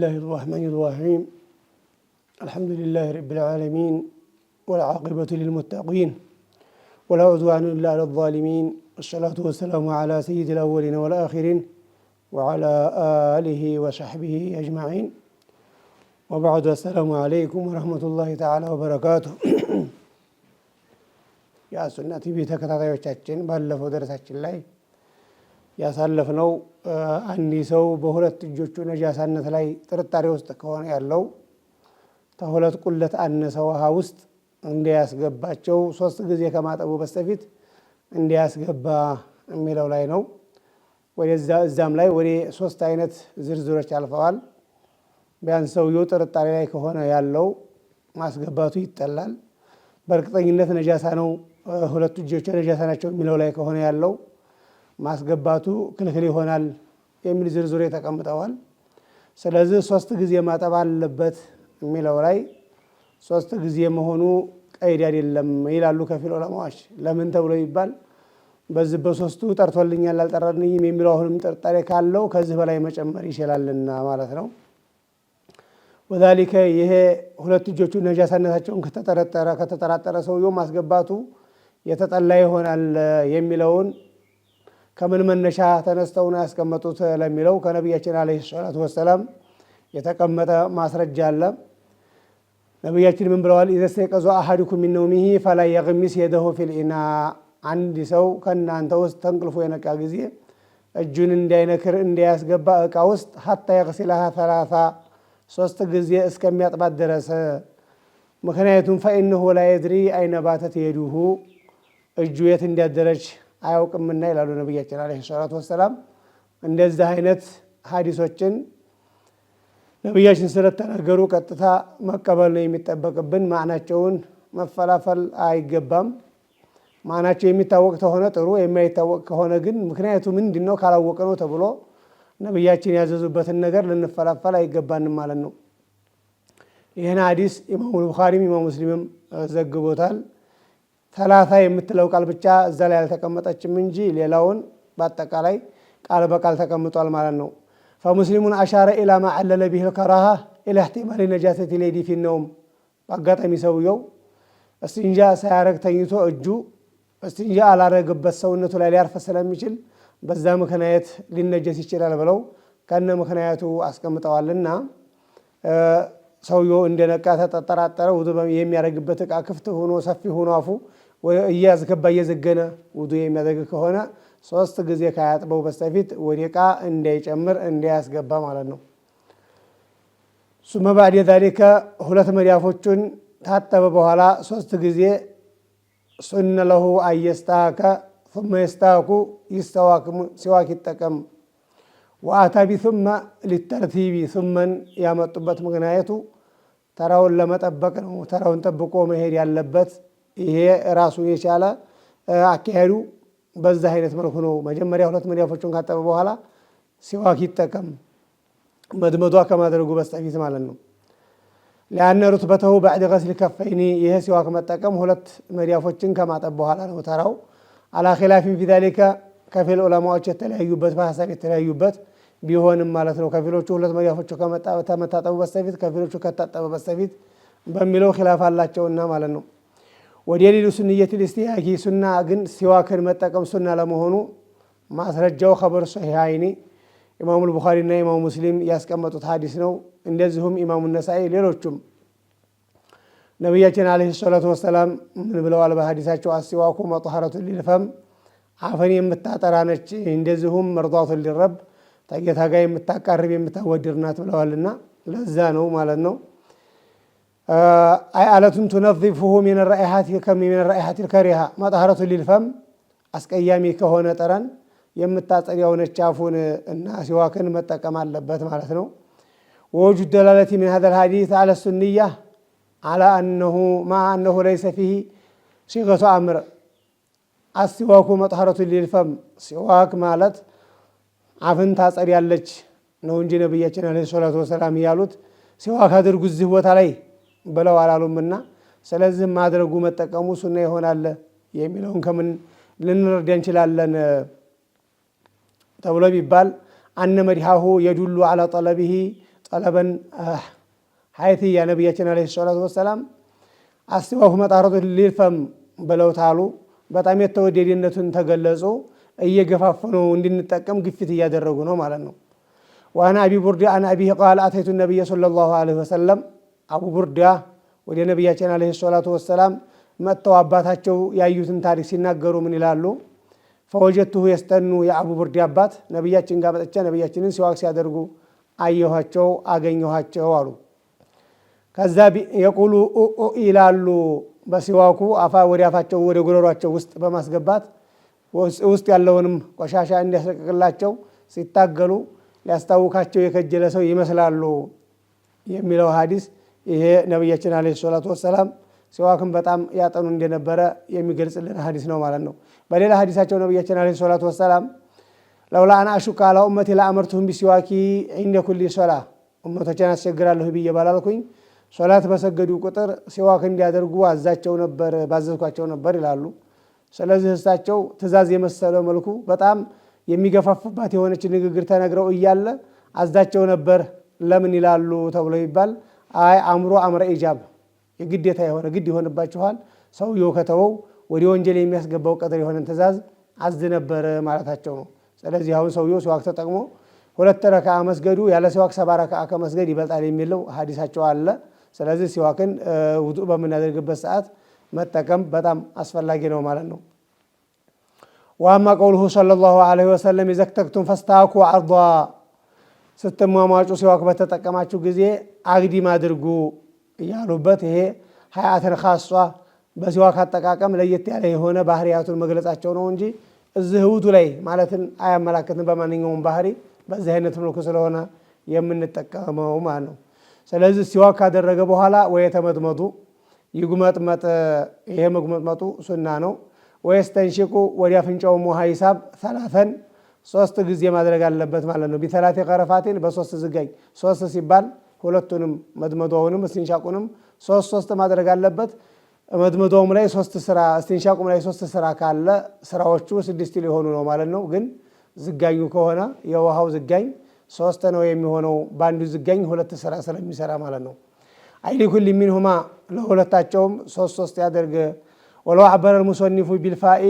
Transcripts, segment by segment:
الله الرحمن الرحيم الحمد لله رب العالمين والعاقبة للمتقين ولا عدوان إلا على الظالمين والصلاة والسلام على سيد الأولين والآخرين وعلى آله وصحبه أجمعين وبعد السلام عليكم ورحمة الله تعالى وبركاته يا سنة تبي تكتاتي وشاتين بلفو درساتين لاي ያሳለፍነው አንዲ ሰው በሁለት እጆቹ ነጃሳነት ላይ ጥርጣሬ ውስጥ ከሆነ ያለው ተሁለት ቁለት አነሰ ውሃ ውስጥ እንዲያስገባቸው 3 ጊዜ ከማጠቡ በስተፊት እንዲያስገባ የሚለው ላይ ነው። ወደዛም ላይ ወደ 3 አይነት ዝርዝሮች አልፈዋል። ቢያንስ ሰውየው ጥርጣሬ ላይ ከሆነ ያለው ማስገባቱ ይጠላል። በእርግጠኝነት ነጃሳ ነው ሁለት እጆቹ ነጃሳ ናቸው የሚለው ላይ ከሆነ ያለው ማስገባቱ ክልክል ይሆናል የሚል ዝርዝር ተቀምጠዋል። ስለዚህ 3 ጊዜ ማጠብ አለበት የሚለው ላይ 3 ጊዜ መሆኑ ቀይድ አይደለም ይላሉ ከፊል ዑለማዎች። ለምን ተብሎ ይባል በዚህ በሶስቱ ጠርቶልኛል አልጠራልኝም የሚለው አሁንም ጥርጣሬ ካለው ከዚህ በላይ መጨመር ይችላልና ማለት ነው። ወذلك ይሄ ሁለት እጆቹ ነጃሳነታቸውን ከተጠራጠረ ሰውየው ማስገባቱ የተጠላ ይሆናል የሚለውን ከምን መነሻ ተነስተው ነው ያስቀመጡት ለሚለው ከነብያችን አለይሂ ሰላቱ ወሰለም የተቀመጠ ማስረጃ አለ። ነብያችን ምን ብለዋል? ኢዘስተይቀዙ አሐዱኩም ሚን ነውሚሂ ፈላ የግሚስ የደሁ ፊል ኢና አንድ ሰው ከናንተ ውስጥ ተንቅልፎ የነቃ ጊዜ እጁን እንዳይነክር እንዳያስገባ እቃ ውስጥ ሐታ ይغسلها ثلاثة 3 ጊዜ እስከሚያጥባት ድረስ። ምክንያቱም فإنه لا يدري أين باتت يده እጁ የት እንዳደረች አያውቅምና ይላሉ ነብያችን አለይሂ ሰላቱ ወሰለም። እንደዚህ አይነት ሐዲሶችን ነብያችን ስለተናገሩ ቀጥታ መቀበል ነው የሚጠበቅብን። ማዕናቸውን መፈላፈል አይገባም። ማዕናቸው የሚታወቅ ከሆነ ጥሩ፣ የማይታወቅ ከሆነ ግን ምክንያቱ ምንድነው ካላወቀ ነው ተብሎ ነብያችን ያዘዙበትን ነገር ልንፈላፈል አይገባንም ማለት ነው። ይሄን ሐዲስ ኢማሙ ቡኻሪም ኢማሙ ሙስሊምም ዘግቦታል። ተላታ የምትለው ቃል ብቻ እዛ ላይ አልተቀመጠችም እንጂ ሌላውን በአጠቃላይ ቃል በቃል ተቀምጧል ማለት ነው። فمسلمون أشار إلى ما علل به الكراهة إلى احتمال نجاسة اليد في النوم በአጋጣሚ ሰውየው እስቲንጃ ሳያረግ ተኝቶ እጁ እስቲንጃ አላረገበት ሰውነቱ ላይ ሊያርፍ ስለሚችል በዛ ምክንያት ሊነጀስ ይችላል ብለው ከነ ምክንያቱ አስቀምጠዋልና ሰውየው እንደነቃ ተጠራጠረ። ውዱ የሚያደርግበት እቃ ክፍት ሆኖ ሰፊ ሆኖ አፉ እያዝገባ እየዘገነ ውዱ የሚያደርግ ከሆነ 3 ጊዜ ካያጥበው በስተፊት ወደ እቃ እንዳይጨምር እንዳያስገባ ማለት ነው። ثم بعد ذلك ሁለት መዳፎቹን ታጠበ በኋላ 3 ጊዜ ሱነ ለሁ አየስታከ ثم يستاك يستواك ሲዋክ ይጠቀም። وآتى بثم للترتيب ثم ያመጡበት ምክንያቱ ተራውን ለመጠበቅ ነው። ተራውን ጠብቆ መሄድ ያለበት ይሄ ራሱን የቻለ አካሄዱ በዛ አይነት መልኩ ነው። መጀመሪያ ሁለት መዳፎቹን ካጠበ በኋላ ሲዋክ ይጠቀም መድመዷ ከማድረጉ በስተፊት ማለት ነው። لأن رتبته بعد غسل الكفين ይሄ ሲዋክ መጠቀም ሁለት መዳፎችን ከማጠብ በኋላ ነው ተራው። على خلاف في ذلك ከፊል ዑለማዎች የተለያዩበት በሐሳብ የተለያዩበት ቢሆንም ማለት ነው። ከፊሎቹ ሁለት መዳፎቹ ከመታጠቡ በስተፊት ከፊሎቹ ከታጠበ በስተፊት በሚለው ኺላፍ አላቸውና ማለት ነው። ወደሊሉ ሱንየት ኢስቲያኪ ሱና ግን ሲዋክን መጠቀም ሱና ለመሆኑ ማስረጃው ኸበር ሶሂሃይኒ ኢማሙ ቡኻሪና ኢማሙ ሙስሊም ያስቀመጡት ሐዲስ ነው። እንደዚሁም ኢማሙ ነሳኢ ሌሎችም ነብያችን አለይሂ ሰላቱ ወሰለም ምን ብለዋል በሐዲሳቸው? አስዋኩ መጥሐረቱ ሊልፈም አፈን የምታጠራ ነች፣ እንደዚሁም መርዳቱ ሊረብ ታጌታ ጋር የምታቃርብ የምታወድር ናት ብለዋልና ለዛ ነው ማለት ነው። አይ አለቱን تنظفه من الرائحات كم من الرائحات الكريهه مطهره للفم አስቀያሚ ከሆነ ጠረን የምታጸዳው ነች አፉን እና ሲዋክን መጠቀም አለበት ማለት ነው። ووجود دلاله من هذا الحديث على السنيه على انه ما انه ليس فيه صيغه امر አስዋኩ መጥሐረቱ ሊልፈም ሲዋክ ማለት አፍን ታጸዳለች ነው እንጂ ነብያችን አለይሂ ሰላቱ ወሰለም ያሉት ሲዋክ አድርጉ እዚህ ቦታ ላይ ብለው አላሉምና ስለዚህ ማድረጉ መጠቀሙ ሱና ይሆናል የሚለውን ከምን ልንረዳ እንችላለን ተብሎ ቢባል አነ መድሃሁ የዱሉ على طلبه ጠለበን ሀይትያ ነቢያችን ዓለይሂ ሰላቱ ወሰላም አስዋሁ መጣረቱ ሊልፈም ብለውታሉ። በጣም የተወደደነቱን ተገለጹ። እየገፋፉ ነው እንድንጠቀም ግፊት እያደረጉ ነው ማለት ነው። ዋና አቢ ቡርዳ አን አቢህ ቃል አተይቱ ነቢይ ሰለላሁ ዐለይሂ ወሰለም አቡ ቡርዳ ወደ ነቢያችን ዓለይሂ ሰላቱ ወሰላም መጥተው አባታቸው ያዩትን ታሪክ ሲናገሩ ምን ይላሉ? ፈወጀቱሁ የስተኑ የአቡ ቡርዳ አባት ነቢያችን ጋር መጥቼ ነቢያችንን ሲዋክ ሲያደርጉ አየኋቸው አገኘኋቸው አሉ። ከዛ የቁሉ ይላሉ በሲዋኩ ወደ አፋቸው ወደ ጉሮሯቸው ውስጥ በማስገባት ውስጥ ያለውንም ቆሻሻ እንዲያስለቅቅላቸው ሲታገሉ ሊያስታውካቸው የከጀለ ሰው ይመስላሉ የሚለው ሐዲስ ይሄ ነቢያችን ዓለይሂ ሰላቱ ወሰላም ሲዋክን በጣም ያጠኑ እንደነበረ የሚገልጽልን ሐዲስ ነው ማለት ነው። በሌላ ሐዲሳቸው ነቢያችን ዓለይሂ ሰላቱ ወሰላም ለውላ አን አሹካ አላ ኡመቲ ለአመርቱሁም ቢሲዋኪ ዒንደ ኩሊ ሶላ ኡመቶችን አስቸግራለሁ ብዬ ባላልኩኝ ሶላት በሰገዱ ቁጥር ሲዋክ እንዲያደርጉ አዛቸው ነበር ባዘዝኳቸው ነበር ይላሉ። ስለዚህ እሳቸው ትእዛዝ የመሰለ መልኩ በጣም የሚገፋፉባት የሆነች ንግግር ተነግረው እያለ አዛቸው ነበር ለምን ይላሉ ተብሎ ይባል አይ አምሮ አምረ ኢጃብ የግዴታ የሆነ ግድ ይሆንባችኋል ሰውየው ከተወው ወደ ወንጀል የሚያስገባው ቀጥር የሆነን ትእዛዝ አዝ ነበር ማለታቸው ነው። ስለዚህ አሁን ሰውየው ሲዋክ ተጠቅሞ 2 ረካዓ መስገዱ ያለ ሲዋክ 7 ረካዓ ከመስገድ ይበልጣል የሚለው ሐዲሳቸው አለ። ስለዚህ ሲዋክን ውዱእ በምናደርግበት ሰዓት መጠቀም በጣም አስፈላጊ ነው ማለት ነው። ዋማ ቀውሉሁ ሰለላሁ ዐለይሂ ወሰለም ይዘክተክቱም ፈስታኩ አርዷ ስትሟሟጩ ሲዋክ በተጠቀማችሁ ጊዜ አግዲም አድርጉ እያሉበት ይሄ ሀያተን ኻሷ በሲዋክ አጠቃቀም ለየት ያለ የሆነ ባህሪያቱን መግለጻቸው ነው እንጂ እዚህ ውዱ ላይ ማለትን አያመላክትም። በማንኛውም ባህሪ በዚህ አይነት መልኩ ስለሆነ የምንጠቀመው ማለት ነው። ስለዚህ ሲዋክ ካደረገ በኋላ ወየተመጥመጡ ይጉመጥመጥ ይሄ መጉመጥመጡ ሱና ነው። ወየስተንሽቁ ወደ አፍንጫውም ውሃ ይሳብ 3 ጊዜ ማድረግ አለበት ማለት ነው። ቢተላቴ ቀረፋቲን በ3 ዝጋኝ 3 ሲባል ሁለቱንም መድመዷውንም እስቲንሻቁንም 3 ማድረግ አለበት። መድመዷውም ላይ 3 ስራ እስቲንሻቁም ላይ 3 ስራ ካለ ስራዎቹ 6 ሊሆኑ ነው ማለት ነው። ግን ዝጋኙ ከሆነ የውሃው ዝጋኝ 3 ነው የሚሆነው በአንዱ ዝጋኝ 2 ስራ ስለሚሰራ ማለት ነው። አይሊ ኩል ሚንሁማ ለሁለታቸውም 3 ያደርግ። ወለው አበረ ሙሰኒፉ ቢልፋኢ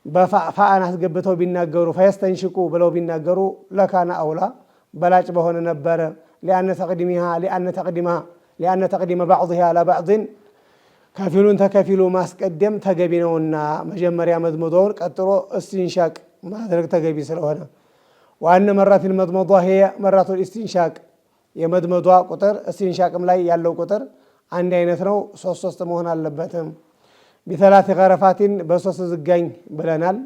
በፋአን አስገብተው ቢናገሩ ፈየስተንሽቁ ብለው ቢናገሩ ለካነ አውላ በላጭ በሆነ ነበረ። ሊአነ ተቅዲመ ባዕድሃ አላ ባዕድን ከፊሉን ተከፊሉ ማስቀደም ተገቢ ነውና መጀመሪያ መድመዷውን ቀጥሎ እስቲንሻቅ ማድረግ ተገቢ ስለሆነ ዋነ መራቲን መድመዷ ሄ መራቱል እስቲንሻቅ የመድመዷ ቁጥር እስቲንሻቅም ላይ ያለው ቁጥር አንድ አይነት ነው። 3 መሆን አለበትም። ቢተላቲ ገረፋቲን በ3 ዝጋኝ ብለናል።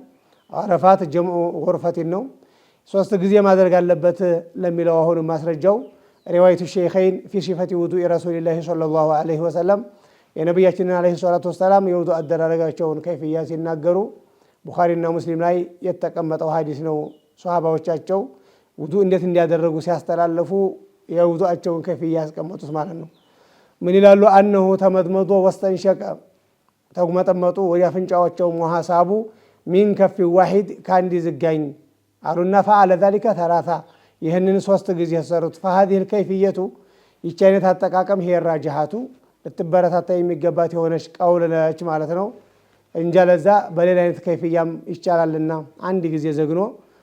ገረፋት ጀምዑ ጎርፈቲን ነው። 3 ጊዜ ማድረግ አለበት ለሚለው አሁን ማስረጃው ሪዋይቱ ሸይኸይን ፊ ሲፈቲ ውዱእ ረሱሊላሂ ሰለላሁ ዐለይሂ ወሰለም የነቢያችንን ዐለይሂ ሰላቱ ወሰላም የውዱእ አደራረጋቸውን ከይፍያ ሲናገሩ ቡኻሪና ሙስሊም ላይ የተቀመጠው ሐዲስ ነው። ሷሃባዎቻቸው ውዱእ እንዴት እንዲያደረጉ ሲያስተላልፉ የውዱአቸውን ከይፍያ ያስቀመጡት ማለት ነው። ምን ይላሉ? አነሁ ተመድመዶ ወስተንሸቀ ተጉመጠመጡ ወደ አፍንጫዎቸውም ውሃ ሳቡ ሚን ከፊ ዋሂድ ከአንድ ዝጋኝ አሉና ፈዐለ ዛሊከ 3 ይህንን 3 ጊዜ ሰሩት። ፈሀዚህ ልከይፍየቱ ይቺ አይነት አጠቃቀም ሄ ራጅሃቱ ልትበረታታ የሚገባት የሆነች ቀውል ነች ማለት ነው። እንጃለዛ በሌላ አይነት ከይፍያም ይቻላልና 1 ጊዜ ዘግኖ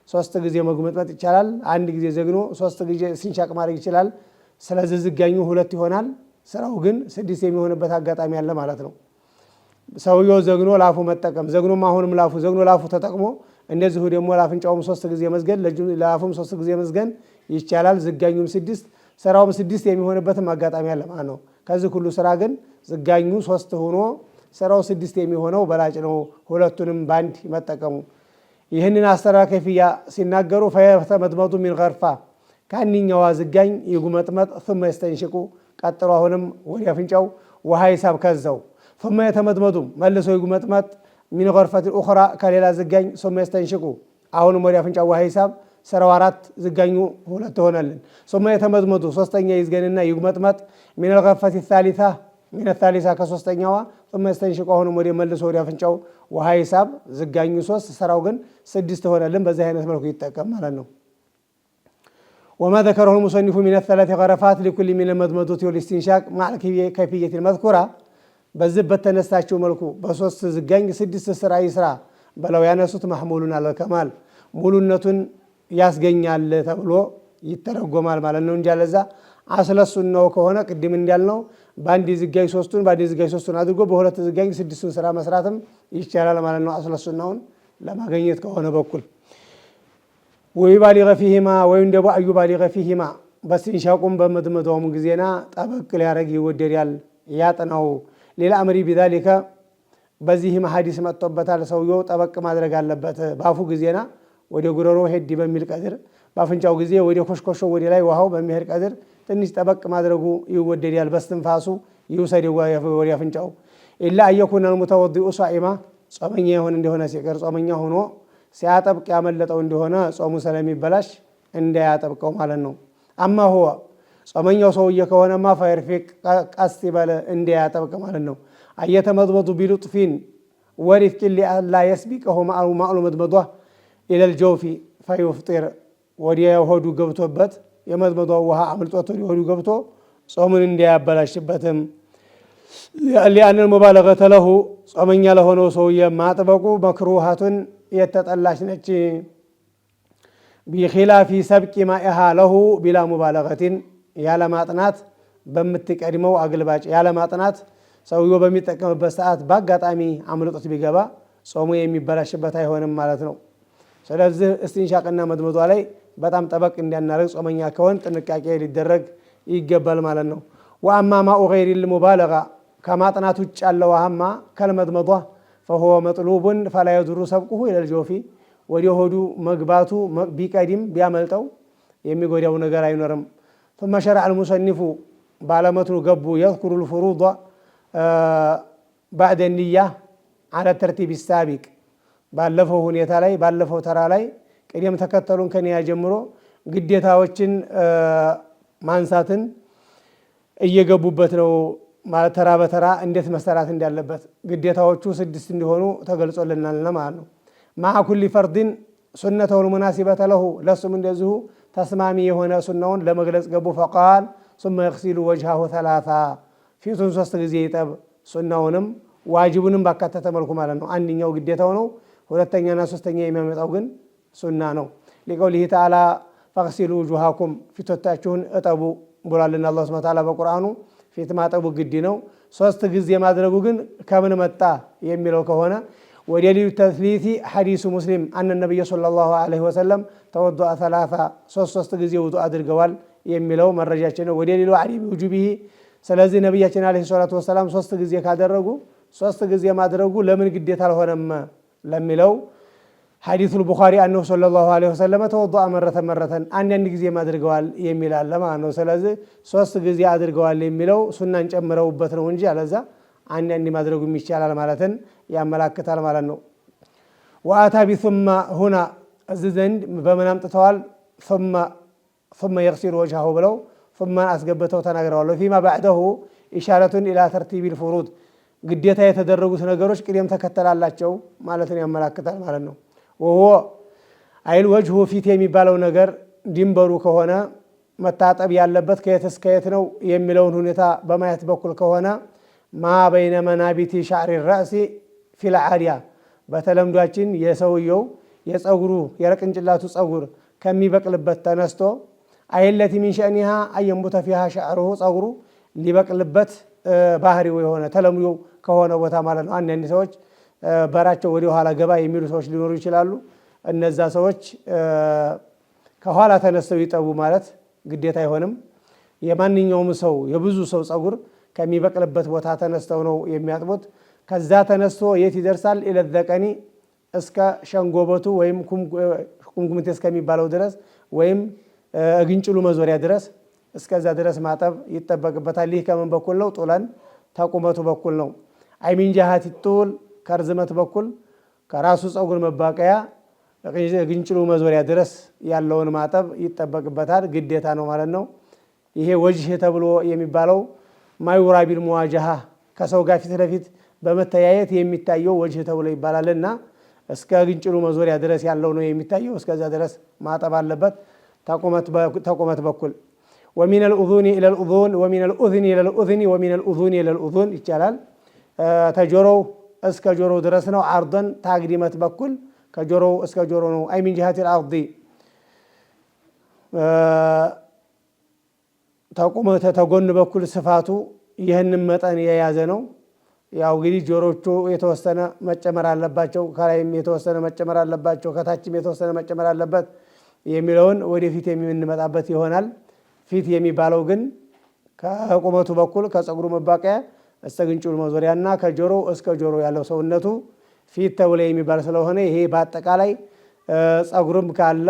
3 ጊዜ መጉመጥመጥ ይቻላል። 1 ጊዜ ዘግኖ 3 ጊዜ ሲንሻቅ ማድረግ ይችላል። ስለዚህ ዝጋኙ 2 ይሆናል። ስራው ግን 6 የሚሆንበት አጋጣሚ አለ ማለት ነው። ሰውየው ዘግኖ ላፉ መጠቀም ዘግኖም አሁንም ላፉ ዘግኖ ላፉ ተጠቅሞ እንደዚሁ ደግሞ ላፍንጫውም 3 ጊዜ መዝገን ለአፉም 3 ጊዜ መዝገን ይቻላል። ዝጋኙም 6 ስራውም 6 የሚሆንበትም አጋጣሚ አለ ማለት ነው። ከዚህ ሁሉ ስራ ግን ዝጋኙ 3 ሆኖ ስራው 6 የሚሆነው በላጭ ነው፣ ሁለቱንም ባንድ መጠቀሙ። ይህንን አሰራር ከይፍያ ሲናገሩ ፈየተመጥመጡ ሚን ገርፋ ከአንኛዋ ዝጋኝ ይጉመጥመጥ ثم يستنشق ቀጥሎ አሁንም ወደ አፍንጫው ውሃ ይሳብ ከዛው ثم يتمدمد መልሶ ይጉመጥመጥ ሚን ገርፈት ኡኽራ ከሌላ ዝጋኝ ثم يستنشق አሁንም ወደ አፍንጫው ውሃ ይሳብ ስራው 4 ዝጋኙ 2 ሆነልን። ثم يتمدمد ሶስተኛ ይዝገንና ይጉመጥመጥ ሚን الغرفة الثالثة ሚን الثالثة ከሶስተኛዋ ثم يستنشق አሁንም ወደ መልሶ ወደ አፍንጫው ውሃ ይሳብ ዝጋኙ 3 ስራው ግን 6 ሆነልን። በዚህ አይነት መልኩ ይጠቀም ማለት ነው። وما ذكره المصنف من الثلاث غرفات لكل من المضمضة والاستنشاق مع كيفية المذكورة بزبت تنستاچو ملكو بሶስት ዝጋኝ 6 ስራ ይስራ በለው ያነሱት محمولون على الكمال ሙሉነቱን ያስገኛል ተብሎ ይተረጎማል ማለት ነው እንጂ አለዛ አስለሱን ነው ከሆነ ቅድም እንዳልነው ባንዲ ዝጋኝ 3ቱን ባንዲ ዝጋኝ 3ቱን አድርጎ በሁለት ዝጋኝ 6ቱን ስራ መስራትም ይቻላል ማለት ነው አስለሱን ነው ለማግኘት ከሆነ በኩል ويبالغ فيهما ويندب أن يبالغ فيهما بس إن شاءكم بمدمدهم جزينا طبق ليارجي ودريال ياتناو للأمر بذلك بزيهم حديث ما تطبط على سويو طبق ما درج على لبته بافو جزينا ودي غرورو هدي بميل قدر بافنجاو جزيه ودي خشخشو ودي لاي وهاو بميهر قدر تنش طبق ما درجو يودريال بس تنفاسو يوسد ودي فنجاو إلا أن يكون المتوضئ صائما ጾመኛ ይሆን እንደሆነ ሲቀር ጾመኛ ሆኖ ሲያጠብቅ ያመለጠው እንደሆነ ጾሙ ስለሚበላሽ እንዳያጠብቀው ማለት ነው። አማ هو ጾመኛው ሰውዬ ከሆነማ ፈርፊቅ ቀስ ይበለ እንዳያጠብቅ ማለት ነው። አየተመضመض ቢሉጥፊን ወሪፍቅ لا يسبقه معلوم مضمضه الى الجوف فيفطر ወዲያ ሆዱ ገብቶበት የመضመضው ውሃ አምልጦት ሆዱ ገብቶ ጾሙን እንዳያበላሽበትም لأن المبالغة له ጾመኛ ለሆነው ሰውዬ ማጥበቁ መክሩሃቱን የተጠላሽ ነች بخلاف سبق مائها له بلا مبالغة ያለ ማጥናት በምትቀድመው አግልባጭ ያለ ማጥናት ሰውዬው በሚጠቀምበት ሰዓት በአጋጣሚ አምልጦት ቢገባ ጾሙ የሚበላሽበት አይሆንም ማለት ነው። ስለዚህ እስቲንሻቅና መድመዷ ላይ በጣም ጠበቅ እንዲያናረግ ጾመኛ ከሆነ ጥንቃቄ ሊደረግ ይገባል ማለት ነው። وأما ماء غير المبالغة ከማጥናት ውጭ ያለው ውሃማ ከልመድመዷ فهو مطلوب فلا يضر سبقه الى الجوف ወዲህ ሆዱ መግባቱ ቢቀድም ቢያመልጠው የሚጎዳው ነገር አይኖርም። ثم شرع المصنف بعلمته قبو يذكر الفروض بعد النية على الترتيب السابق ባለፈው ሁኔታ ላይ ባለፈው ተራ ላይ ቅደም ተከተሉን ከኒያ ጀምሮ ግዴታዎችን ማንሳትን እየገቡበት ነው ማለት ተራ በተራ እንዴት መሰራት እንዳለበት ግዴታዎቹ 6 እንዲሆኑ ተገልጾልናል ማለት ነው። مع كل فرض سنته المناسبة له ለሱም እንደዚሁ ተስማሚ የሆነ ሱናውን ለመግለጽ ገቡ فقال ثم يغسل وجهه 3 ፊቱን 3 ጊዜ ይጠብ ሱናውንም ዋጅቡንም ባካተተ መልኩ ማለት ነው። አንደኛው ግዴታው ነው፣ ሁለተኛና ሶስተኛ የሚያመጣው ግን ሱና ነው። لقوله تعالى فاغسلوا وجوهكم ፊቶቻችሁን እጠቡ ብሏልና አላህ Subhanahu Wa Ta'ala በቁርአኑ ፊት ማጠቡ ግድ ነው። 3 ጊዜ ማድረጉ ግን ከምን መጣ የሚለው ከሆነ ودليل التثليث حديث مسلم أن النبي صلى الله عليه وسلم توضأ 3 ጊዜ ውዱእ አድርገዋል የሚለው መረጃችን ነው። ودليل علم وجوبه ስለዚህ ነብያችን አለይሂ ሰላቱ ወሰለም 3 ጊዜ ካደረጉ 3 ጊዜ ማድረጉ ለምን ግዴታ አልሆነም ለሚለው حديث البخاري أنه صلى الله عليه وسلم توضأ مرة አንድ ጊዜ ማድረገዋል የሚል አለ ማለት ነው። ስለዚህ 3 ጊዜ አድርገዋል የሚለው ሱናን ጨምረውበት ነው እንጂ አለዛ አንድ ማድረጉ ይቻላል ማለትን ያመላክታል ማለት ነው። وآتى بثم هنا الزند በምን አምጥተዋል ثم يغسل وجهه ብለው ثم አስገብተው ተናግረዋል። فيما بعده إشارة إلى ترتيب الفروض ግዴታ የተደረጉት ነገሮች ቅደም ተከተላላቸው ማለትን ያመላክታል ማለት ነው። ወሆ አይል ወጅሁ ፊት የሚባለው ነገር ድንበሩ ከሆነ መታጠብ ያለበት ከየት እስከ የት ነው የሚለውን ሁኔታ በማየት በኩል ከሆነ ማ በይነ መናቢቲ ሻዕሪ ራእሲ ፊል ዓዲያ በተለምዷችን የሰውየው የፀጉሩ የረቅንጭላቱ ፀጉር ከሚበቅልበት ተነስቶ አይለቲ ሚን ሸእኒሃ አየንቡተ ፊሃ ሻዕሩሁ ፀጉሩ ሊበቅልበት ባህሪው የሆነ ተለምዶ ከሆነ ቦታ ማለት ነው። አንዳንድ ሰዎች በራቸው ወደ ኋላ ገባ የሚሉ ሰዎች ሊኖሩ ይችላሉ። እነዛ ሰዎች ከኋላ ተነስተው ይጠቡ ማለት ግዴታ አይሆንም። የማንኛውም ሰው የብዙ ሰው ፀጉር ከሚበቅልበት ቦታ ተነስተው ነው የሚያጥቡት። ከዛ ተነስቶ የት ይደርሳል? ኢለዘቀኒ እስከ ሸንጎበቱ ወይም ኩምኩምቴ እስከሚባለው ድረስ ወይም ግንጭሉ መዞሪያ ድረስ እስከዛ ድረስ ማጠብ ይጠበቅበታል። ይህ ከምን በኩል ነው? ጡለን ተቁመቱ በኩል ነው። አይሚን ጃሃት ጡል ከርዝመት በኩል ከራሱ ፀጉር መባቀያ ግንጭሉ መዞሪያ ድረስ ያለውን ማጠብ ይጠበቅበታል። ግዴታ ነው ማለት ነው። ይሄ ወጅህ ተብሎ የሚባለው ማዩራ ቢል ሙዋጃሃ ከሰው ጋር ፊት ለፊት በመተያየት የሚታየው ወጅህ ተብሎ ይባላልና እስከ ግንጭሉ መዞሪያ ድረስ ያለው ነው የሚታየው። እስከዛ ድረስ ማጠብ አለበት። ተቁመት በኩል ومن الأذن إلى الأذن ومن الأذن إلى الأذن ومن الأذن إلى الأذن ይቻላል። ተጆሮው እስከ ጆሮው ድረስ ነው። عرضን ታግዲመት በኩል ከጆሮው እስከ ጆሮ ነው። أي من جهة الأرض ተቁመት ተጎን በኩል ስፋቱ ይህንን መጠን የያዘ ነው። ያው እንግዲህ ጆሮቹ የተወሰነ መጨመር አለባቸው፣ ከላይም የተወሰነ መጨመር አለባቸው፣ ከታችም የተወሰነ መጨመር አለበት የሚለውን ወደፊት የምንመጣበት ይሆናል። ፊት የሚባለው ግን ከቁመቱ በኩል ከፀጉሩ መባቂያ እስከ ግንጭሉ መዞሪያና ከጆሮ እስከ ጆሮ ያለው ሰውነቱ ፊት ተብሎ የሚባል ስለሆነ ይሄ በአጠቃላይ ፀጉርም ካለ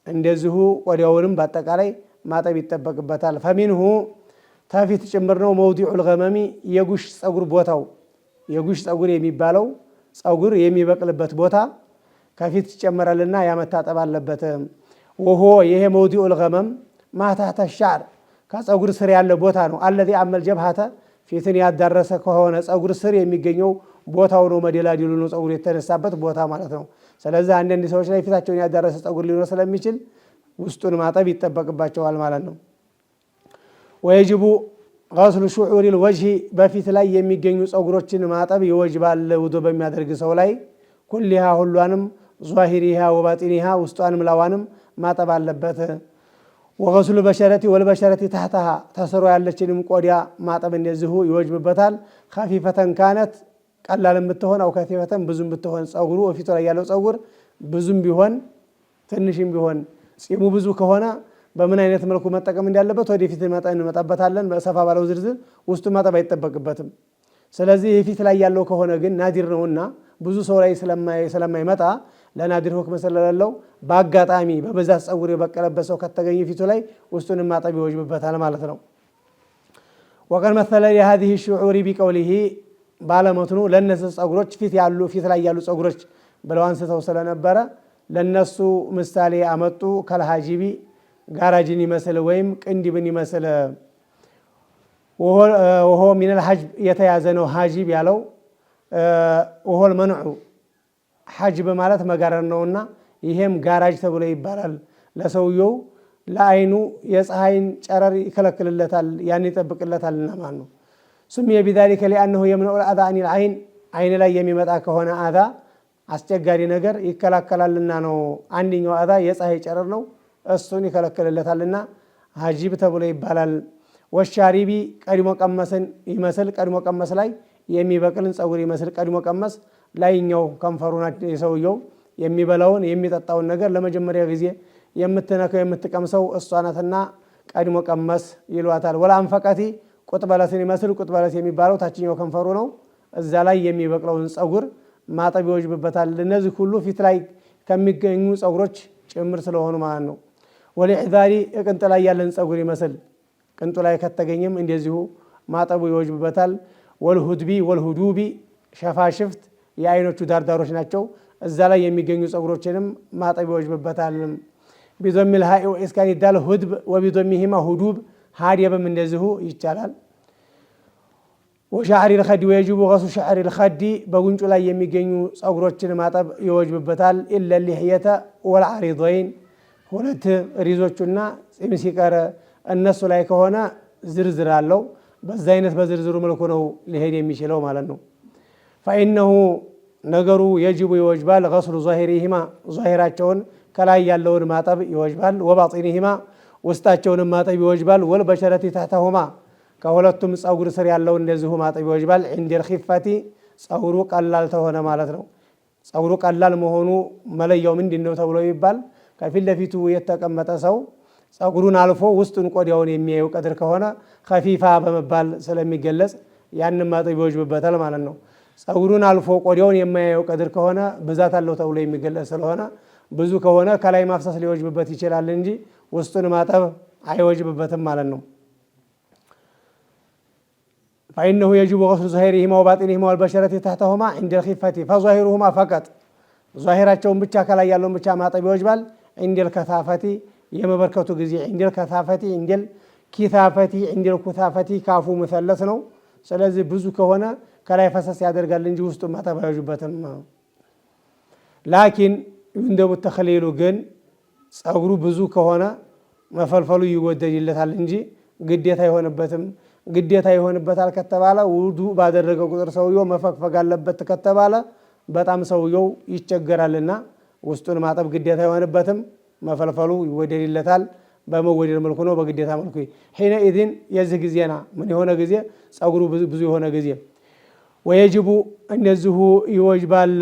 እንደዚሁ ቆዳውንም በአጠቃላይ ማጠብ ይጠበቅበታል። ፈሚንሁ ተፊት ጭምር ነው። መውዲዑል ገመሚ የጉሽ ፀጉር ቦታው የጉሽ ፀጉር የሚባለው ፀጉር የሚበቅልበት ቦታ ከፊት ይጨመራልና ያመታጠብ አለበት። ወሆ ይሄ መውዲዑል ገመም ማታተ ሻዕር ከፀጉር ስር ያለ ቦታ ነው። አለዚ አመል ጀብሃተ ፊትን ያዳረሰ ከሆነ ፀጉር ስር የሚገኘው ቦታው ነው። መደላድሉ ነው ፀጉር የተነሳበት ቦታ ማለት ነው። ስለዚህ አንዳንድ ሰዎች ላይ ፊታቸውን ያዳረሰ ፀጉር ሊኖር ስለሚችል ውስጡን ማጠብ ይጠበቅባቸዋል ማለት ነው። ወየጅቡ ገስሉ ሹዑሪል ወጅሂ በፊት ላይ የሚገኙ ፀጉሮችን ማጠብ ይወጅባል ውዱ በሚያደርግ ሰው ላይ ኩሊሃ ሁሏንም ዟሂሪሃ ወባጢኒሃ ውስጧንም ላዋንም ማጠብ አለበት። ወገስሉ በሸረቲ ወልበሸረቲ ታህተሃ ተስሮ ያለችንም ቆዳ ማጠብ እንደዚሁ ይወጅብበታል። ከፊፈተን ካነት ቀላል የምትሆን አው ከፊፈተን ብዙም ብትሆን ፀጉሩ ፊቱ ላይ ያለው ፀጉር ብዙም ቢሆን ትንሽም ቢሆን ፂሙ ብዙ ከሆነ በምን አይነት መልኩ መጠቀም እንዳለበት ወደፊት እንመጣበታለን። በሰፋ ባለው ዝርዝር ውስጡ ማጠብ አይጠበቅበትም። ስለዚህ የፊት ላይ ያለው ከሆነ ግን ናዲር ነውና ብዙ ሰው ላይ ስለማይመጣ ለናዲር ሁክም ስለሌለው በአጋጣሚ በብዛት ፀጉር የበቀለበት ሰው ከተገኘ ፊቱ ላይ ውስጡን ማጠብ ይወጅብበታል ማለት ነው። ወቀን መሰለ ለهذه الشعور بقوله ባለመትኑ ለነዚህ ፀጉሮች ፊት ላይ ያሉ ፀጉሮች ብለው አንስተው ስለነበረ ለነሱ ምሳሌ አመጡ። ከልሃጂቢ ጋራጅን ይመስል ወይም ቅንድብን ይመስል ወሆ ሚነል ሐጅብ የተያዘ ነው። ሐጂብ ያለው ወሆል መንዑ ሐጅብ ማለት መጋረድ ነውና ይሄም ጋራጅ ተብሎ ይባላል። ለሰውየው ለአይኑ የፀሐይን ጨረር ይከለክልለታል፣ ያን ይጠብቅለታልና ማለት ነው። ስምየ ቢዛሊከ ሊአንሁ የምነዑ አልአዛ አኒል አይን አይን ላይ የሚመጣ ከሆነ አዛ አስቸጋሪ ነገር ይከላከላልና ነው። አንደኛው አዛ የፀሐይ ጨረር ነው፣ እሱን ይከለክልለታልና ሐጂብ ተብሎ ይባላል። ወሻሪቢ ቀድሞ ቀመስን ይመስል ቀድሞ ቀመስ ላይ የሚበቅልን ፀጉር ይመስል ቀድሞ ቀመስ ላይኛው ከንፈሩና የሰውየው የሚበላውን የሚጠጣውን ነገር ለመጀመሪያ ጊዜ የምትነከው የምትቀምሰው እሷ ናትና ቀድሞ ቀመስ ይሏታል። ወላንፈቀቲ ቁጥበለስን ይመስል ቁጥበለስ የሚባለው ታችኛው ከንፈሩ ነው። እዛ ላይ የሚበቅለውን ፀጉር ማጠብ ይወጅብበታል። እነዚህ ሁሉ ፊት ላይ ከሚገኙ ፀጉሮች ጭምር ስለሆኑ ማለት ነው። ወሊዕዛሪ ቅንጥ ላይ ያለን ፀጉር ይመስል ቅንጡ ላይ ከተገኘም እንደዚሁ ማጠቡ ይወጅብበታል። ወልሁድቢ ወልሁዱቢ ሸፋሽፍት የአይኖቹ ዳርዳሮች ናቸው። እዛ ላይ የሚገኙ ፀጉሮችንም ማጠብ ይወጅብበታል። ቢዶሚል ሃኢ ወኢስካን ይዳል ሁድብ ወቢዶሚሂማ ሁዱብ ሃዲየብም እንደዚሁ ይቻላል። ወሻዕሪ ልኸዲ ወየጅቡ ገስሉ ሻዕሪ ልኸዲ በጉንጩ ላይ የሚገኙ ፀጉሮችን ማጠብ ይወጅብበታል። ኢለ ሊሕየተ ወልዓሪضይን ሁለት ሪዞቹና ፂም ሲቀር እነሱ ላይ ከሆነ ዝርዝር አለው። በዛ አይነት በዝርዝሩ መልኩ ነው ሊሄድ የሚችለው ማለት ነው። ፈኢነሁ ነገሩ የጅቡ ይወጅባል። ገስሉ ዛሂሪሂማ ዛሂራቸውን ከላይ ያለውን ማጠብ ይወጅባል። ወባጢኒሂማ ውስጣቸውንም ማጠብ ይወጅባል። ወልበሸረቲ ታሕተሁማ ከሁለቱም ፀጉር ስር ያለው እንደዚሁ ማጠብ ይወጅባል። ዒንደል ኺፈቲ ፀጉሩ ቀላል ተሆነ ማለት ነው። ፀጉሩ ቀላል መሆኑ መለያው ምንድን ነው ተብሎ ይባል ከፊት ለፊቱ የተቀመጠ ሰው ፀጉሩን አልፎ ውስጡን ቆዳውን የሚያየው ቀድር ከሆነ ኸፊፋ በመባል ስለሚገለጽ ያንን ማጠብ ይወጅብበታል ማለት ነው። ፀጉሩን አልፎ ቆዳውን የማያየው ቀድር ከሆነ ብዛት አለው ተብሎ የሚገለጽ ስለሆነ ብዙ ከሆነ ከላይ ማፍሰስ ሊወጅብበት ይችላል እንጂ ውስጡን ማጠብ አይወጅብበትም ማለት ነው። فإنه يجب غسل ظاهرهما وباطنهما والبشرة تحتهما عند الخفة فظاهرهما فقط ظاهራቸውን ብቻ ከላይ ያለውን ብቻ ማጠብ ይወጅባል። عند الكثافة የመበርከቱ ጊዜ عند الكثافة عند الكثافة عند الكثافة ካፉ مثلث ነው። ስለዚህ ብዙ ከሆነ ከላይ ፈሰስ ያደርጋል እንጂ ውስጡ ማጠብ አይወጅበትም። ላኪን እንደው ተخليሉ ግን ጸጉሩ ብዙ ከሆነ መፈልፈሉ ይወደድለታል እንጂ ግዴታ አይሆንበትም። ግዴታ ይሆንበታል ከተባለ ውዱ ባደረገው ቁጥር ሰውየው መፈግፈግ አለበት ከተባለ በጣም ሰውየው ይቸገራልና ውስጡን ማጠብ ግዴታ አይሆንበትም። መፈልፈሉ ይወደድለታል። በመወደድ መልኩ ነው፣ በግዴታ መልኩ ሒነ ኢዝን የዚህ ጊዜና ምን የሆነ ጊዜ ጸጉሩ ብዙ የሆነ ጊዜ ወየጅቡ እንደዚሁ ይወጅባል።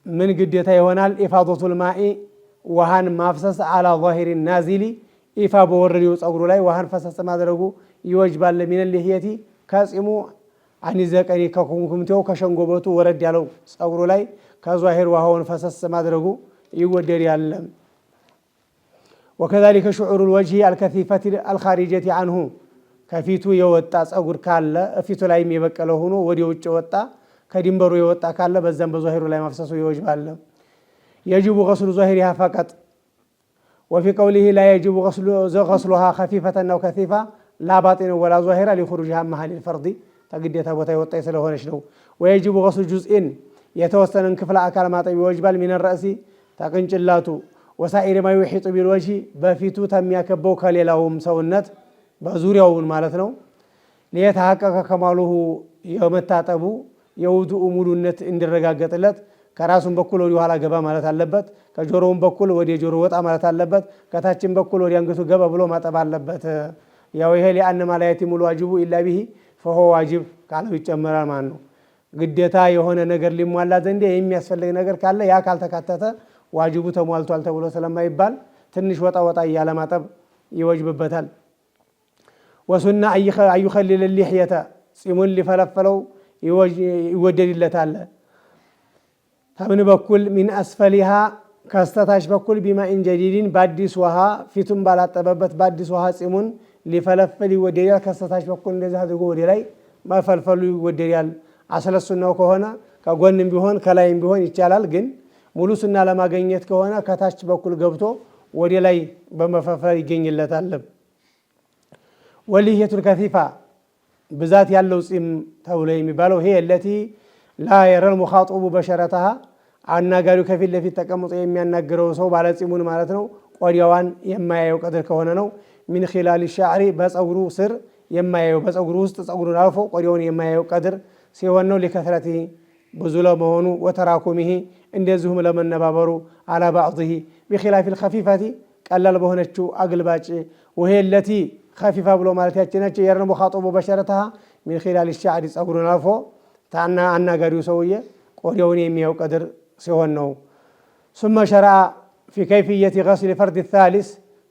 ምን ግዴታ ይሆናል? ኢፋደቱል ማኢ ውሃን ማፍሰስ አላ ዛሂሪ ናዚሊ ኢፋ በወረደው ጸጉሩ ላይ ውሃን ፈሰስ ማድረጉ ይወጅባል። ሚነል ሊህየቲ ከጺሙ አኒዘቀኒ ከኩምኩምቴው ከሸንጎበቱ ወረድ ያለው ጸጉሩ ላይ ከዛሂር ውሃውን ፈሰስ ማድረጉ ይወደዳል። ወከዛሊከ ሹዑሩል ወጅሂ አልከሲፈቲ አልኻሪጀቲ አንሁ ከፊቱ የወጣ ጸጉር ካለ ፊቱ ላይም የበቀለ ሆኖ ወደ ውጭ ወጣ ከድንበሩ የወጣ ካለ በዛም በዛሂሩ ላይ ማፍሰሱ ይወጅባል። የጅቡ ገስሉ ዛሂሪሃ ፈቀጥ ወፊ ቀውሊሂ ላ የጅቡ ገስሉሃ ከፊፈተን አው ከሲፋ ላ ባጢን ወላ ዛሂራ ሊኹሩጅሃ መሐሊል ፈርዲ ተግዴታ ቦታ የወጣ ስለሆነች ነው። ወየጅቡ ገስሉ ጁዝኢን የተወሰነን ክፍለ አካል ማጠብ ይወጅባል። ሚን ረእሲ ተቅንጭላቱ ወሳኢሪ ማ ዩሒጡ ቢልወጅሂ በፊቱ ተሚያከበው ከሌላውም ሰውነት በዙሪያውን ማለት ነው። ሊየተሐቀቀ ከማሉሁ የመታጠቡ የውዱኡ ሙሉነት እንዲረጋገጥለት ከራሱም በኩል ወደ ኋላ ገባ ማለት አለበት። ከጆሮውም በኩል ወደ ጆሮ ወጣ ማለት አለበት። ከታችም በኩል ወደ አንገቱ ገባ ብሎ ማጠብ አለበት። ያው ይሄ ሊአነማ ላ የቲሙል ዋጅቡ ኢላ ቢሂ ፈሆ ዋጅብ ካለው ይጨመራል ማለት ነው። ግዴታ የሆነ ነገር ሊሟላ ዘንድ የሚያስፈልግ ነገር ካለ ያ ካልተካተተ ዋጅቡ ተሟልቷል ተብሎ ስለማይባል ትንሽ ወጣ ወጣ እያለ ማጠብ ይወጅብበታል። ወሱና አዩኸሊል ሊሕየተ ጺሙን ሊፈለፈለው ይወደድለታል። ከምን በኩል ሚን አስፈሊሃ ከስተታች በኩል ቢማኢን ጀዲድን በአዲስ ውሃ ፊቱን ባላጠበበት በአዲስ ውሃ ጺሙን ሊፈለፈል ይወደዳል። ከስተታች በኩል እንደዚህ አድርጎ ወደ ላይ መፈልፈሉ ይወደዳል። አስለሱናው ከሆነ ከጎንም ቢሆን ከላይም ቢሆን ይቻላል። ግን ሙሉ ሱና ለማገኘት ከሆነ ከታች በኩል ገብቶ ወደ ላይ በመፈልፈል ይገኝለታል። ወሊህየቱል ከሲፋ ብዛት ያለው ጺም ተብሎ የሚባለው ይሄ የለቲ ላ የረል ሙኻጢቡ በሸረተሃ አናጋሪው ከፊት ለፊት ተቀምጦ የሚያናግረው ሰው ባለ ጺሙን ማለት ነው ቆዳዋን የማያየው ቀድር ከሆነ ነው። ሚን ኺላል ሻዕሪ በፀጉሩ ስር የማያየው በፀጉሩ ውስጥ ፀጉሩን አልፎ ቆዳውን የማያየው ቀድር ሲሆን ነው። ሊከስረቲ ብዙ ለመሆኑ ወተራኩሚሂ እንደዚሁም ለመነባበሩ አላ ባዕድሂ ቢኺላፊል ኸፊፈቲ ቀላል በሆነችው አግልባጭ ወሄ ለቲ ከፊፋ ብሎ ማለት ያችነች የረል ሙኻጢቡ በሸረተሃ ሚን ኺላል ሻዕሪ ፀጉሩን አልፎ አናጋሪው ሰውዬ ቆዳውን የሚያየው ቀድር ሲሆን ነው። ሱመ ሸርዐ ፊ ከይፍየቲ ገስሊ ፈርድ ሳሊስ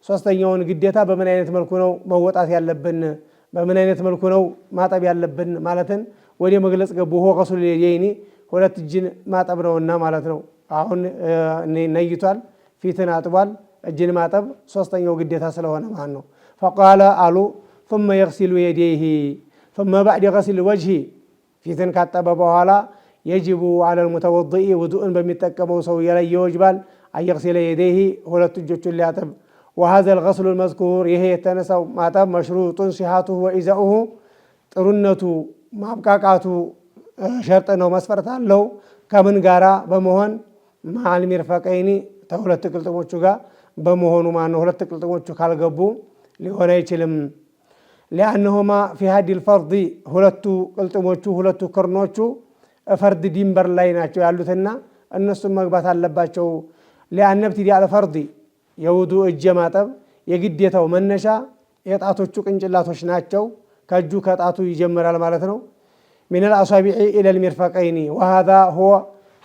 ሶስተኛውን ግዴታ በምን አይነት መልኩ ነው መወጣት ያለብን፣ በምን አይነት መልኩ ነው ማጠብ ያለብን ማለትን ወደ መግለጽ ገቡ። ሆ ገስሉ የይኒ ሁለት እጅን ማጠብ ነውና ማለት ነው። አሁን ነይቷል፣ ፊትን አጥቧል፣ እጅን ማጠብ ሶስተኛው ግዴታ ስለሆነ ማለት ነው። ፈቃለ አሉ ثم يغسل يديه ثم بعد غسل وجهه ፊትን ካጠበ በኋላ የጅቡ አለል ሙተወዲኢ ውዱእን በሚጠቀመው ሰው ላይ ይወጅባል። አየግሲለ የደይሂ ሁለት እጆቹን ሊያጠብ። ወሀዘል ገስሉል መዝኩር ይሄ የተነሳው ማጠብ መሽሩጡን ሲሃቱሁ ወኢዛኡሁ ጥሩነቱ ማብቃቃቱ ሸርጥ ነው፣ መስፈርት አለው። ከምን ጋራ በመሆን መዓል ሚርፈቀይኒ ተሁለት ቅልጥሞቹ ጋር በመሆኑ ማነው። ሁለት ቅልጥሞቹ ካልገቡ ሊሆን አይችልም። ሊአነሁማ ፊ ሀዲል ፈርዲ ሁለቱ ቅልጥሞቹ ሁለቱ ክርኖቹ ፈርድ ድንበር ላይ ናቸው ያሉትና እነሱም መግባት አለባቸው። ሊአነ ብትዲአል ፈርዲ የውዱ እጅ ማጠብ የግዴታው መነሻ የጣቶቹ ቅንጭላቶች ናቸው። ከእጁ ከጣቱ ይጀምራል ማለት ነው። ሚነል አሳቢዒ ኢለል ሚርፈቀይኒ ወሃዛ ሁወ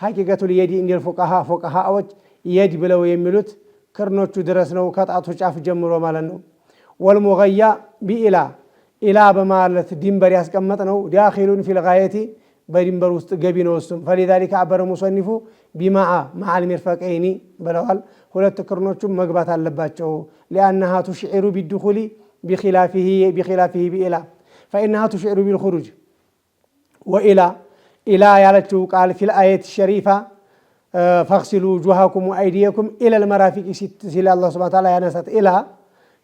ሐቂቀቱል የዲ እንዲል ፉቀሃዎች የድ ብለው የሚሉት ክርኖቹ ድረስ ነው፣ ከጣቱ ጫፍ ጀምሮ ማለት ነው። ወልሙገያ ቢኢላ ኢላ በማለት ድንበር ያስቀመጥ ነው። ዳኺሉን ፊል ጋየቲ በድንበር ውስጥ ገቢ ነው እሱም። ፈሊዛሊከ አበረ ሙሰኒፉ ቢማዓ መዓል ሚርፈቀይኒ ብለዋል። ሁለት ክርኖቹም መግባት አለባቸው። ሊአነሃ ቱሽዒሩ ቢድኹሊ ቢኺላፊሂ ቢኢላ ፈኢነሃ ቱሽዒሩ ቢልኹሩጅ ወኢላ ኢላ ያለችው ቃል ፊል አየት ሸሪፋ ፈግሲሉ ውጁሃኩም ወአይዲየኩም ኢለል መራፊቅ ሲል አላህ ሱብሓነሁ ወተዓላ ያነሳት ኢላ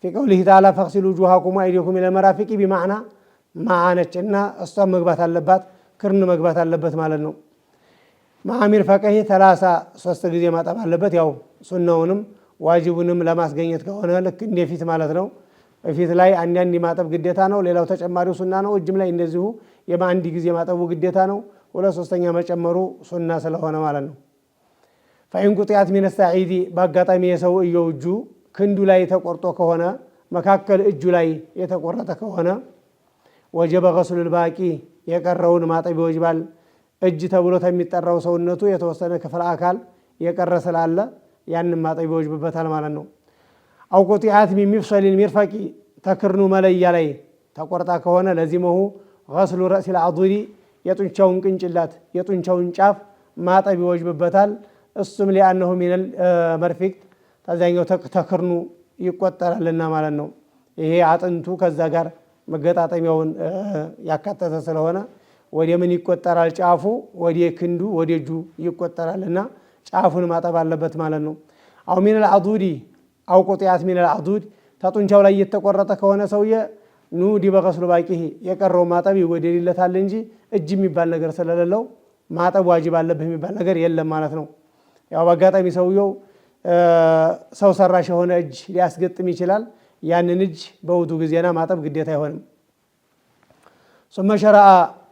ፊ ቀውሊሂ ተዓላ ፈግሲሉ ውጁሃኩም ወአይዲየኩም ኢለል መራፊቅ ቢማዕና ማዓነች እና እሷም መግባት አለባት፣ ክርን መግባት አለበት ማለት ነው። መዓ ሚርፈቀይሂ 33 ጊዜ ማጠብ አለበት። ያው ሱናውንም ዋጅቡንም ለማስገኘት ከሆነ ልክ እንደፊት ማለት ነው። ፊት ላይ አንዳንድ ማጠብ ግዴታ ነው። ሌላው ተጨማሪው ሱና ነው። እጅም ላይ እንደዚሁ የአንድ ጊዜ ማጠቡ ግዴታ ነው። ሁለት ሶስተኛ መጨመሩ ሱና ስለሆነ ማለት ነው። ፈኢን ቁጢዐት ሚነ ሰዒዲ በአጋጣሚ የሰው እጁ ክንዱ ላይ ተቆርጦ ከሆነ መካከል እጁ ላይ የተቆረጠ ከሆነ ወጀበ ገስሉል ባቂ የቀረውን ማጠብ ይወጅባል። እጅ ተብሎ የሚጠራው ሰውነቱ የተወሰነ ክፍል አካል የቀረ ስላለ ያንን ማጠብ ይወጅብበታል ማለት ነው። አው ቁጢዐት ሚን ሚፍሰሊል ሚርፈቂ ተክርኑ መለያ ላይ ተቆርጣ ከሆነ ለዚመሁ ገስሉ ረእሲል ዐዱዲ የጡንቻውን ቅንጭላት የጡንቻውን ጫፍ ማጠብ ይወጅብበታል። እሱም ሊአነሁ ሚነል መርፊቅ ታዛኛው ተክርኑ ይቆጠራልና ማለት ነው። ይሄ አጥንቱ ከዛ ጋር መገጣጠሚያውን ያካተተ ስለሆነ ወደ ምን ይቆጠራል? ጫፉ ወደ ክንዱ ወደ እጁ ይቆጠራልና ጫፉን ማጠብ አለበት ማለት ነው። አው ሚነል ዐዱዲ አው ቁጢዐት ሚነል ዐዱድ ተጡንቻው ላይ የተቆረጠ ከሆነ ሰውዬ ኑዲበ ገስሉ ባቂሂ የቀረው ማጠብ ይወደድለታል እንጂ እጅ የሚባል ነገር ስለሌለው ማጠብ ዋጅብ አለብህ የሚባል ነገር የለም ማለት ነው። ያው በአጋጣሚ ሰውየው ሰው ሰራሽ የሆነ እጅ ሊያስገጥም ይችላል። ያንን እጅ በውዱ ጊዜና ማጠብ ግዴታ አይሆንም። ثم شرع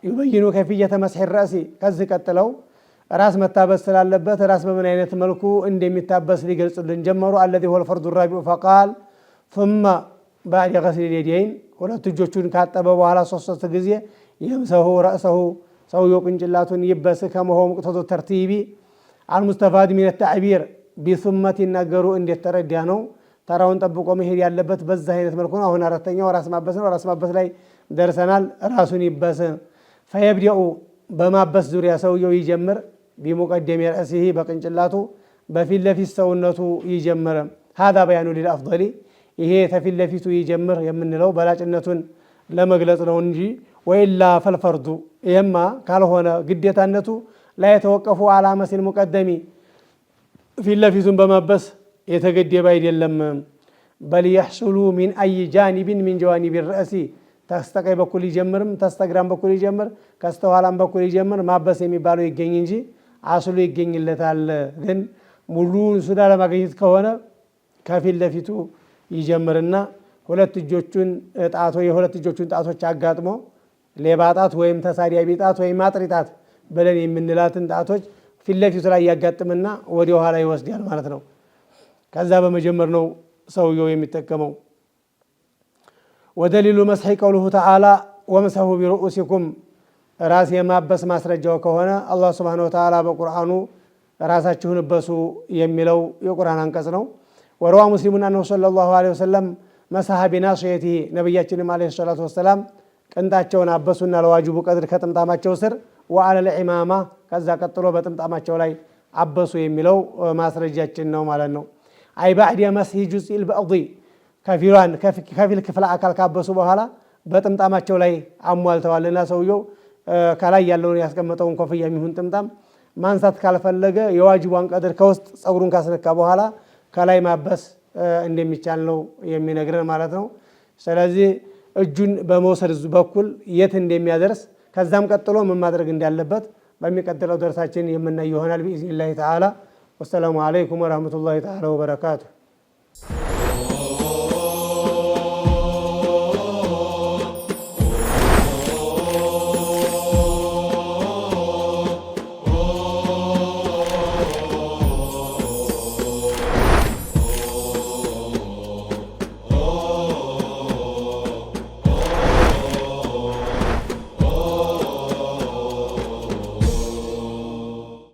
يبين كيفية مسح الرأس ከዚህ ቀጥለው ራስ መታበስ ስላለበት ራስ በምን አይነት መልኩ እንደሚታበስ ሊገልጽልን ጀመሩ። الذي هو الفرض الرابع فقال ثم بعد غسل اليدين ሁለት እጆቹን ካጠበ በኋላ ሶስት ጊዜ يمسح رأسه ሰውየው ቅንጭላቱን ይበስ ከመሆኑ ሙቅተዱ ተርቲቢ አልሙስተፋድ ሚን ተዕቢር ቢሱመት ይናገሩ እንዴት ተረዳ ነው። ተራውን ጠብቆ መሄድ ያለበት በዛ አይነት መልኩ ነው። አሁን አራተኛው ራስ ማበስ ነው። ራስ ማበስ ላይ ደርሰናል። ራሱን ይበስ ፈየብደኡ በማበስ ዙሪያ ሰውየው ይጀምር ቢሙቀደም ረእሲሂ በቅንጭላቱ በፊት ለፊት ሰውነቱ ይጀምር። ሀዛ በያኑ ሊልአፍضሊ ይሄ ተፊት ለፊቱ ይጀምር የምንለው በላጭነቱን ለመግለጽ ነው እንጂ ወኢላ ፈልፈርዱ ይሄማ ካልሆነ ግዴታነቱ ላይ የተወቀፉ አላ መሲል ሙቀደሚ ፊት ለፊቱን በማበስ የተገደበ አይደለም። በል የሕሱሉ ሚን አይ ጃኒብን ሚን ጀዋኒብ ረእሲ ተስተቀኝ በኩል ይጀምርም ተስተግራም በኩል ይጀምር ከስተኋላም በኩል ይጀምር ማበስ የሚባለው ይገኝ እንጂ አስሉ ይገኝለታል። ግን ሙሉ ሱዳ ለማግኘት ከሆነ ከፊት ለፊቱ ይጀምርና ሁለት እጆቹን የሁለት እጆቹን ጣቶች አጋጥሞ ሌባ ጣት ወይም ተሳዳቢ ጣት ወይም አጥሪ ጣት ብለን የምንላትን ጣቶች ፊት ለፊቱ ላይ ያጋጥምና ወደ ኋላ ይወስዳል ማለት ነው። ከዛ በመጀመር ነው ሰውየው የሚጠቀመው። ወደሊሉ መስሒ ቀውሉሁ ተዓላ ወምሰሑ ቢሩኡሲኩም ራስ የማበስ ማስረጃው ከሆነ አላህ ሱብሓነሁ ወተዓላ በቁርአኑ ራሳችሁን እበሱ የሚለው የቁርአን አንቀጽ ነው። ወረዋ ሙስሊሙን አነሁ ሰለላሁ ዐለይሂ ወሰለም መሰሐ ቢናስየቲሂ ነቢያችንም ዐለይሂ ሰላቱ ወሰላም ቅንጣቸውን አበሱና ለዋጅቡ ቀድር ከጥምጣማቸው ስር ወዐለል ዒማማ ከዛ ቀጥሎ በጥምጣማቸው ላይ አበሱ የሚለው ማስረጃችን ነው ማለት ነው። አይ ባዕድ መስሒ ጁዝኢል በዕዲ ከፊል ክፍለ አካል ካበሱ በኋላ በጥምጣማቸው ላይ አሟልተዋልና ሰውየው ከላይ ያለውን ያስቀመጠውን ኮፍያ የሚሆን ጥምጣም ማንሳት ካልፈለገ የዋጅቧን ቀድር ከውስጥ ፀጉሩን ካስነካ በኋላ ከላይ ማበስ እንደሚቻል ነው የሚነግረን ማለት ነው። ስለዚህ እጁን በመውሰድ በኩል የት እንደሚያደርስ ከዛም ቀጥሎ ምን ማድረግ እንዳለበት በሚቀጥለው ደርሳችን የምናይ ይሆናል ቢኢዝኒላሂ ተዓላ። ወሰላሙ አለይኩም ወራህመቱላሂ ተዓላ ወበረካቱሁ።